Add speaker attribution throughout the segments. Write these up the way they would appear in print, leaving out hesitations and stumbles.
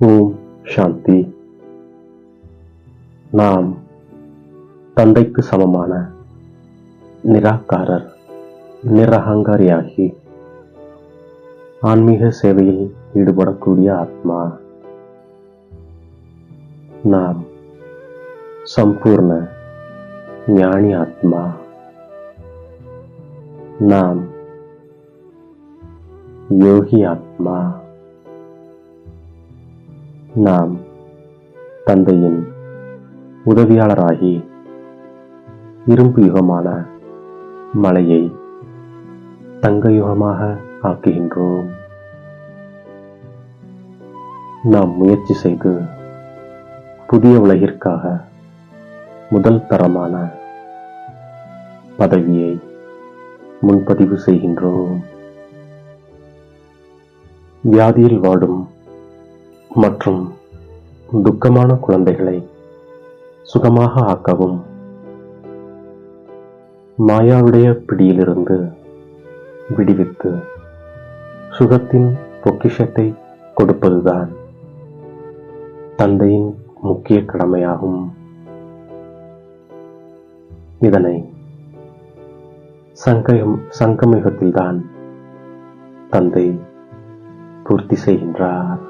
Speaker 1: ஓம் சாந்தி. நாம் தந்தைக்கு சமமான நிராகாரர், நிரகங்காரியாகி ஆன்மீக சேவையில் ஈடுபடக்கூடிய ஆத்மா. நாம் சம்பூர்ண ஞானி ஆத்மா. நாம் யோகி ஆத்மா. நாம் தந்தையின் உதவியாளராகி இரும்பு யுகமான மலையை தங்க யுகமாக ஆக்குகின்றோம். நாம் முயற்சி செய்து புதிய உலகிற்காக முதல் தரமான பதவியை முன்பதிவு செய்கின்றோம். வியாதியில் வாடும் மற்றும் துக்கமான குழந்தைகளை சுகமாக ஆக்கவும், மாயாவுடைய பிடியிலிருந்து விடுவித்து சுகத்தின் பொக்கிஷத்தை கொடுப்பதுதான் தந்தையின் முக்கிய கடமையாகும். இதனை சங்கமயுகத்தில்தான் தந்தை பூர்த்தி செய்கின்றார்.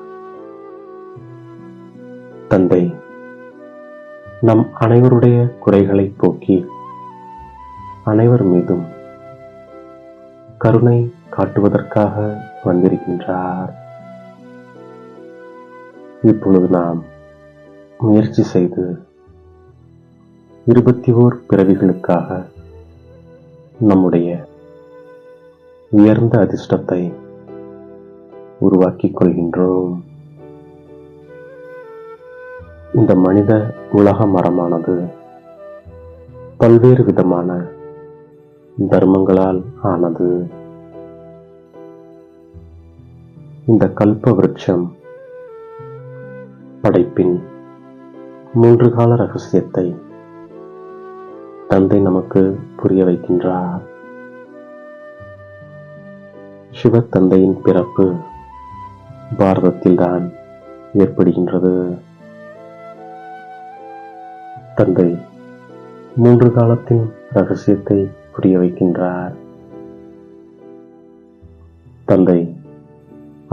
Speaker 1: தந்தை நம் அனைவருடைய குறைகளை போக்கி அனைவர் மீதும் கருணை காட்டுவதற்காக வந்திருக்கின்றார். இப்பொழுது நாம் முயற்சி செய்து 21 பிறவிகளுக்காக நம்முடைய உயர்ந்த அதிர்ஷ்டத்தை உருவாக்கிக் கொள்கின்றோம். இந்த மனித உலக மரமானது பல்வேறு விதமான தர்மங்களால் ஆனது. இந்த கல்ப விருட்சம் படைப்பின் 3 கால ரகசியத்தை தந்தை நமக்கு புரிய வைக்கின்றார். சிவ தந்தையின் பிறப்பு பாரதத்தில்தான் ஏற்படுகின்றது. தந்தை 3 காலத்தின் ரகசியத்தை புரிய வைக்கின்றார். தந்தை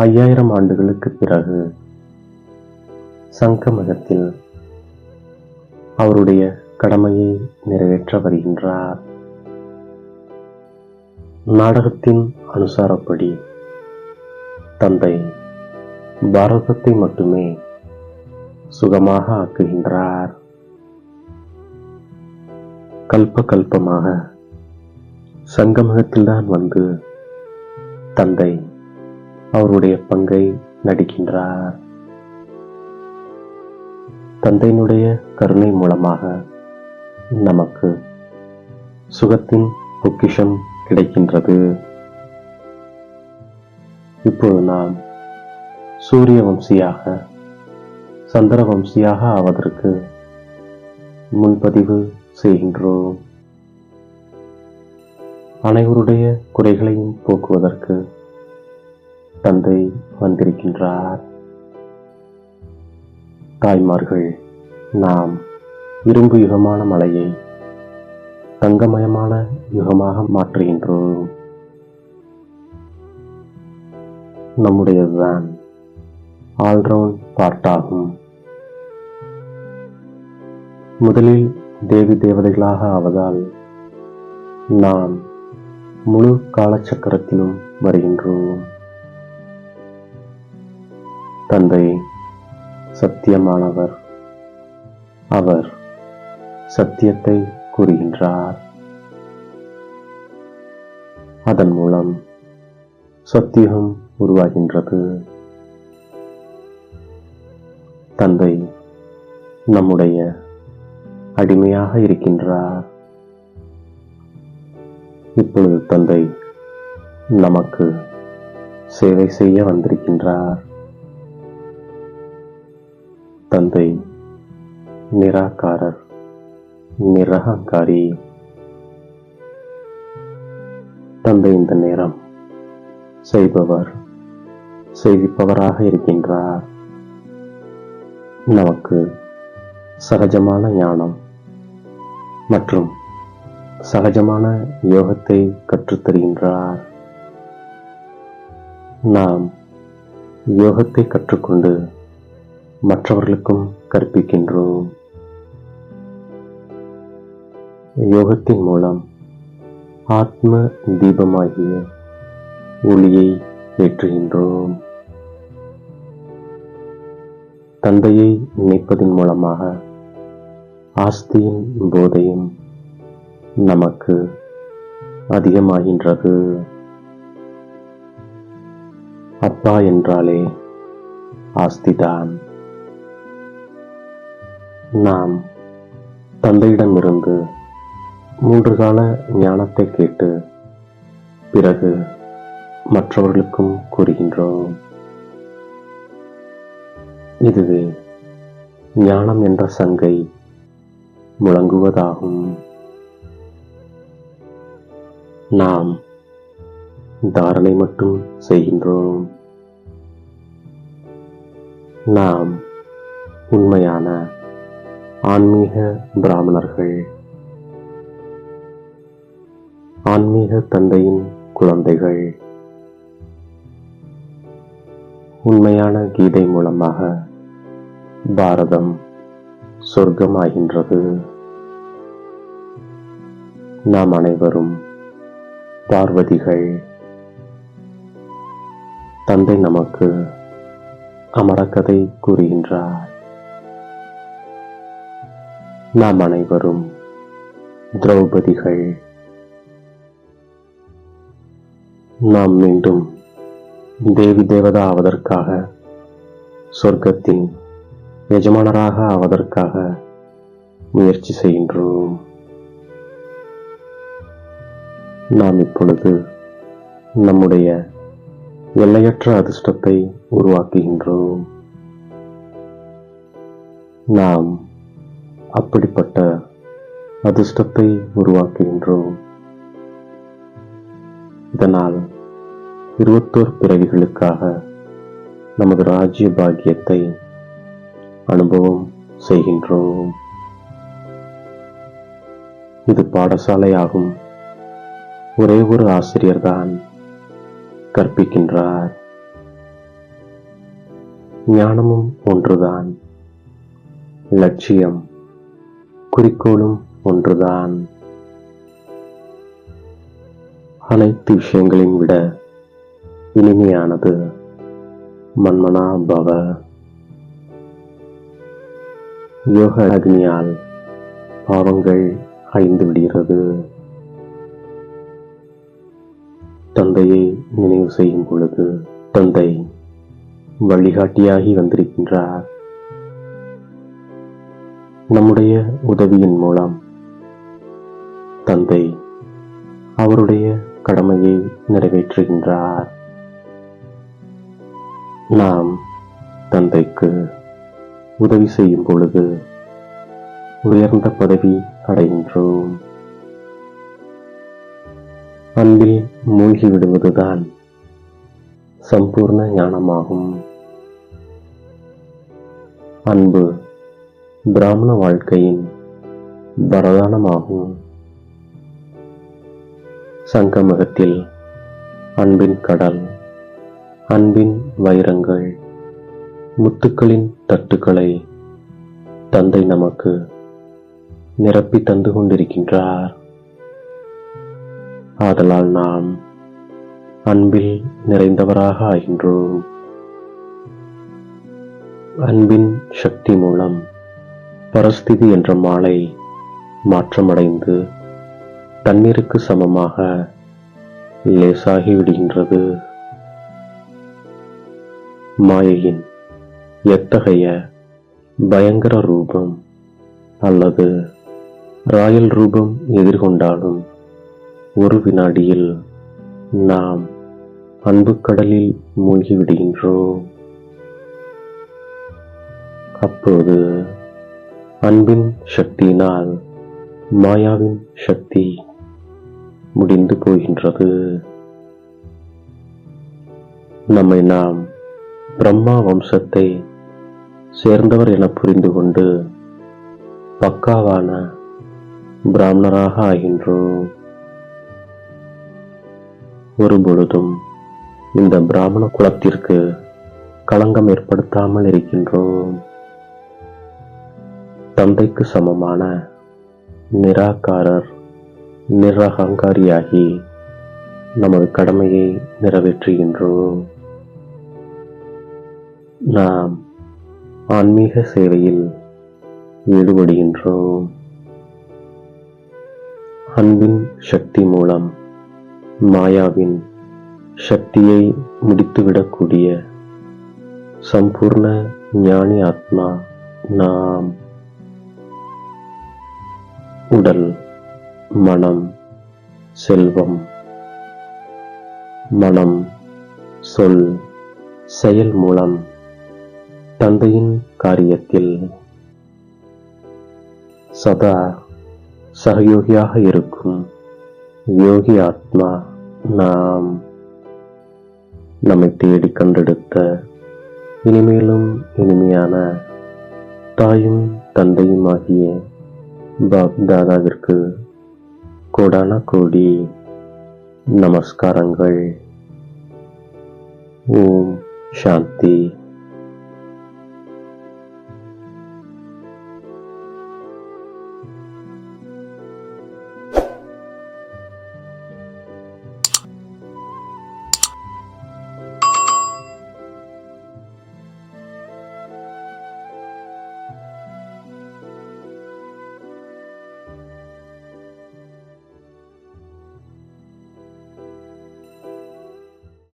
Speaker 1: 5000 ஆண்டுகளுக்கு பிறகு சங்கமகத்தில் அவருடைய கடமையை நிறைவேற்ற வருகின்றார். நாடகத்தின் அனுசாரப்படி தந்தை பாரதத்தை மட்டுமே சுகமாக ஆக்குகின்றார். கல்ப கல்பமாக சங்கமகத்தில்தான் வந்து தந்தை அவருடைய பங்கை நடிக்கின்றார். தந்தையினுடைய கருணை மூலமாக நமக்கு சுகத்தின் பொக்கிஷம் கிடைக்கின்றது. இப்போது நாம் சூரிய வம்சியாக சந்திர வம்சியாக ஆவதற்கு முன்பதிவு செய்கின்றோம். அனைவருடைய குறைகளையும் போக்குவதற்கு தந்தை வந்திருக்கின்றார். தாய்மார்கள், நாம் இரும்பு யுகமான மலையை தங்கமயமான யுகமாக மாற்றுகின்றோம். நம்முடையதுதான் ஆல்ரவுண்ட் பார்ட் ஆகும். முதலில் தேவி தேவதைகளாக ஆவதால் நாம் முழு காலச்சக்கரத்திலும் வருகின்றோம். தந்தை சத்தியமானவர். அவர் சத்தியத்தை கூறுகின்றார். அதன் மூலம் சத்தியம் உருவாகின்றது. தந்தை நம்முடைய அடிமையாக இருக்கின்றார். இப்பொழுது தந்தை நமக்கு சேவை செய்ய வந்திருக்கின்றார். தந்தை நிராகாரர், நிரகங்காரி. தந்தை இந்த நேரம் செய்பவர், செய்விப்பவராக இருக்கின்றார். நமக்கு சகஜமான ஞானம் மற்றும் சகஜமான யோகத்தை கற்றுத்தருகின்றார். நாம் யோகத்தை கற்றுக்கொண்டு மற்றவர்களுக்கும் கற்பிக்கின்றோம். யோகத்தின் மூலம் ஆத்ம தீபமாகிய ஒளியை ஏற்றுகின்றோம். தந்தையை நினைப்பதின் மூலமாக ஆஸ்தியின் போதையும் நமக்கு அதிகமாகின்றது. அப்பா என்றாலே ஆஸ்திதான். நாம் தந்தையிடமிருந்து 3 கால ஞானத்தை கேட்டு பிறகு மற்றவர்களுக்கும் கூறுகின்றோம். இதுவே ஞானம் என்ற சங்கை முழங்குவதாகும். நாம் தாரணை மட்டும் செய்கின்றோம். நாம் உண்மையான ஆன்மீக பிராமணர்கள், ஆன்மீக தந்தையின் குழந்தைகள். உண்மையான கீதை மூலமாக பாரதம் சொர்க்கமாகின்றது. நாம் அனைவரும் பார்வதிகள். தந்தை நமக்கு அமரக்கதை கூறுகின்றார். நாம் அனைவரும் திரௌபதிகள். நாம் மீண்டும் தேவி தேவதா ஆவதற்காக, சொர்க்கத்தின் எஜமானராக ஆவதற்காக முயற்சி செய்கின்றோம். நாம் இப்பொழுது நம்முடைய எல்லையற்ற அதிர்ஷ்டத்தை உருவாக்குகின்றோம். நாம் அப்படிப்பட்ட அதிர்ஷ்டத்தை உருவாக்குகின்றோம். இதனால் 21 பிறவிகளுக்காக நமது ராஜ்ய பாக்கியத்தை அனுபவம் செய்கின்றோம். இது பாடசாலையாகும். ஒரே ஒரு ஆசிரியர்தான் கற்பிக்கின்றார். ஞானமும் ஒன்றுதான், லட்சியம் குறிக்கோளும் ஒன்றுதான். அனைத்து விஷயங்களையும் விட இனிமையானது மன்மனா பவ. யோக அக்னியால் பாவங்கள் அழிந்து விடுகிறது. தந்தையை நினைவு செய்யும் பொழுது தந்தை வழிகாட்டியாகி வந்திருக்கின்றார். நம்முடைய உதவியின் மூலம் தந்தை அவருடைய கடமையை நிறைவேற்றுகின்றார். நாம் தந்தைக்கு உதவி செய்யும் பொழுது உயர்ந்த பதவி அடைகின்றோம். அன்பில் மூழ்கி விடுவதுதான் சம்பூர்ண ஞானமாகும். அன்பு பிராமண வாழ்க்கையின் வரதானமாகும். சங்கமகத்தில் அன்பின் கடல், அன்பின் வைரங்கள், முத்துக்களின் தட்டுக்களை தந்தை நமக்கு நிரப்பி தந்து கொண்டிருக்கின்றார். ஆதலால் நாம் அன்பில் நிறைந்தவராக ஆகின்றோம். அன்பின் சக்தி மூலம் பரஸ்திதி என்ற மாலை மாற்றமடைந்து தண்ணீருக்கு சமமாக லேசாகி விடுகின்றது. மாயையின் எத்தகைய பயங்கர ரூபம் அல்லது ராயல் ரூபம் எதிர்கொண்டாலும் ஒரு வினாடியில் நாம் அன்புக்கடலில் மூழ்கி விடுகின்றோம். அப்போது அன்பின் சக்தியினால் மாயாவின் சக்தி முடிந்து போகின்றது. நம்மை நாம் பிரம்மா வம்சத்தை சேர்ந்தவர் என புரிந்து கொண்டு பக்காவான பிராமணராக ஆகின்றோம். ஒருபொழுதும் இந்த பிராமண குலத்திற்கு களங்கம் ஏற்படுத்தாமல் இருக்கின்றோம். தந்தைக்கு சமமான நிராகாரர், நிரகங்காரியாகி நமது கடமையை நிறைவேற்றுகின்றோம். நாம் ஆன்மீக சேவையில் ஈடுபடுகின்றோம். அன்பின் சக்தி மூலம் மாயாவின் சக்தியை முடித்துவிடக்கூடிய சம்பூர்ண ஞானி ஆத்மா நாம். உடல், மனம், செல்வம், மனம், சொல், செயல் மூலம் தந்தையின் காரியத்தில் சதா சகயோகியாக இருக்கும் யோகி ஆத்மா நாம். நம்மை தேடி கண்டெடுத்த இனிமேலும் இனிமையான தாயும் தந்தையும் ஆகிய பாப் தாதாவிற்கு கோடான கோடி நமஸ்காரங்கள். ஓம் சாந்தி.